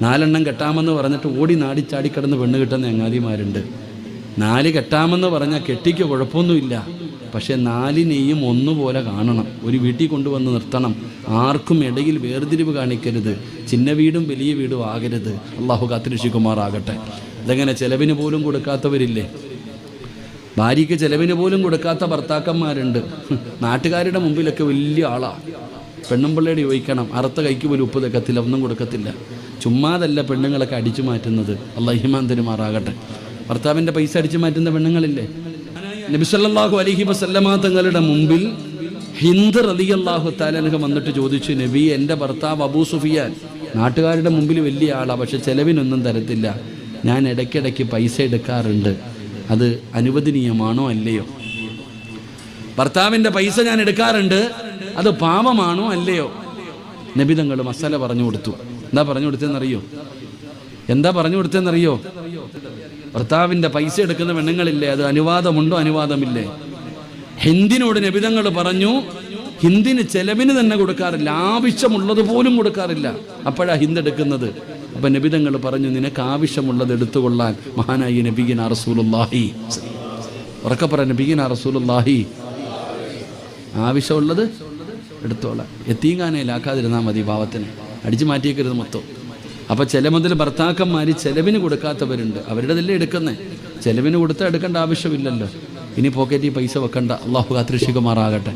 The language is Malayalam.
4 കെട്ടാമെന്ന് പറഞ്ഞിട്ട് ഓടി നാടിച്ചാടിക്കിടന്ന് പെണ്ണ് കിട്ടുന്ന ചങ്ങാതിമാരുണ്ട്. 4 കെട്ടാമെന്ന് പറഞ്ഞാൽ കെട്ടിക്ക് കുഴപ്പമൊന്നുമില്ല, പക്ഷേ 4നെയും ഒന്നുപോലെ കാണണം. ഒരു വീട്ടിൽ കൊണ്ടുവന്ന് നിർത്തണം. ആർക്കും ഇടയിൽ വേർതിരിവ് കാണിക്കരുത്. ചിന്ന വീടും വലിയ വീടും ആകരുത്. അള്ളാഹു കാത്തിരക്ഷിക്കുമാറാകട്ടെ. ഇതെങ്ങനെ ചിലവിന് പോലും കൊടുക്കാത്തവരില്ലേ? ഭാര്യയ്ക്ക് ചിലവിന് പോലും കൊടുക്കാത്ത ഭർത്താക്കന്മാരുണ്ട്. നാട്ടുകാരുടെ മുമ്പിലൊക്കെ വലിയ ആളാണ്. പെണ്ണും പിള്ളേടെ ചോദിക്കണം, അറുത്ത കൈക്ക് പോലും ഉപ്പ് തക്കത്തില്ല, ഒന്നും കൊടുക്കത്തില്ല. ചുമ്മാതല്ല പെണ്ണുങ്ങളൊക്കെ അടിച്ചു മാറ്റുന്നത്. അള്ളാഹു ഈമാൻ തരുമാറാകട്ടെ. ഭർത്താവിൻ്റെ പൈസ അടിച്ചു മാറ്റുന്ന പെണ്ണുങ്ങളില്ലേ? നബി സല്ലല്ലാഹു അലൈഹി വസല്ലമ തങ്ങളുടെ മുമ്പിൽ ഹിന്ദ് റളിയല്ലാഹു തആല അൻഹ വന്നിട്ട് ചോദിച്ചു, നബി, എൻ്റെ ഭർത്താവ് അബൂ സുഫിയാൻ നാട്ടുകാരുടെ മുമ്പിൽ വലിയ ആളാണ്, പക്ഷെ ചിലവിനൊന്നും തരത്തില്ല. ഞാൻ ഇടയ്ക്കിടയ്ക്ക് പൈസ എടുക്കാറുണ്ട്. അത് അനുവദനീയമാണോ അല്ലയോ? ഭർത്താവിൻ്റെ പൈസ ഞാൻ എടുക്കാറുണ്ട്, അത് പാപമാണോ അല്ലയോ? നബി തങ്ങൾ മസാല പറഞ്ഞു കൊടുത്തു. എന്താ പറഞ്ഞു കൊടുത്തതെന്നറിയോ? ഭർത്താവിൻ്റെ പൈസ എടുക്കുന്ന പെണ്ണുങ്ങളില്ലേ, അത് അനുവാദമുണ്ടോ അനുവാദമില്ലേ? ഹിന്ദിനോട് നബി തങ്ങൾ പറഞ്ഞു, ഹിന്ദിന് ചെലവിന് തന്നെ കൊടുക്കാറില്ല, ആവശ്യമുള്ളത് പോലും കൊടുക്കാറില്ല. അപ്പോഴാണ് ഹിന്ദ് എടുക്കുന്നത്. അപ്പം നബി തങ്ങൾ പറഞ്ഞു, നിനക്ക് ആവശ്യമുള്ളത് എടുത്തുകൊള്ളാൻ മഹാനായി നബിയിനാ റസൂലുള്ളാഹി. ഉറക്കെ പറ, നബിയിനാ റസൂലുള്ളാഹി. ആവശ്യമുള്ളത് എടുത്തോളാം. യതീംഖാനയിലാക്കാതിരുന്നാൽ മതി. പാവത്തിന് അടിച്ചു മാറ്റിയേക്കരുത് മൊത്തം. അപ്പോൾ ചില മുതൽ ഭർത്താക്കന്മാർ ചെലവിന് കൊടുക്കാത്തവരുണ്ട്. അവരുടെതല്ലേ എടുക്കുന്നത്. ചെലവിന് കൊടുത്താൽ എടുക്കേണ്ട ആവശ്യമില്ലല്ലോ. ഇനി പോക്കറ്റിൽ പൈസ വെക്കണ്ട. അള്ളാഹു കാത്തിരക്ഷിക്കുമാറാകട്ടെ.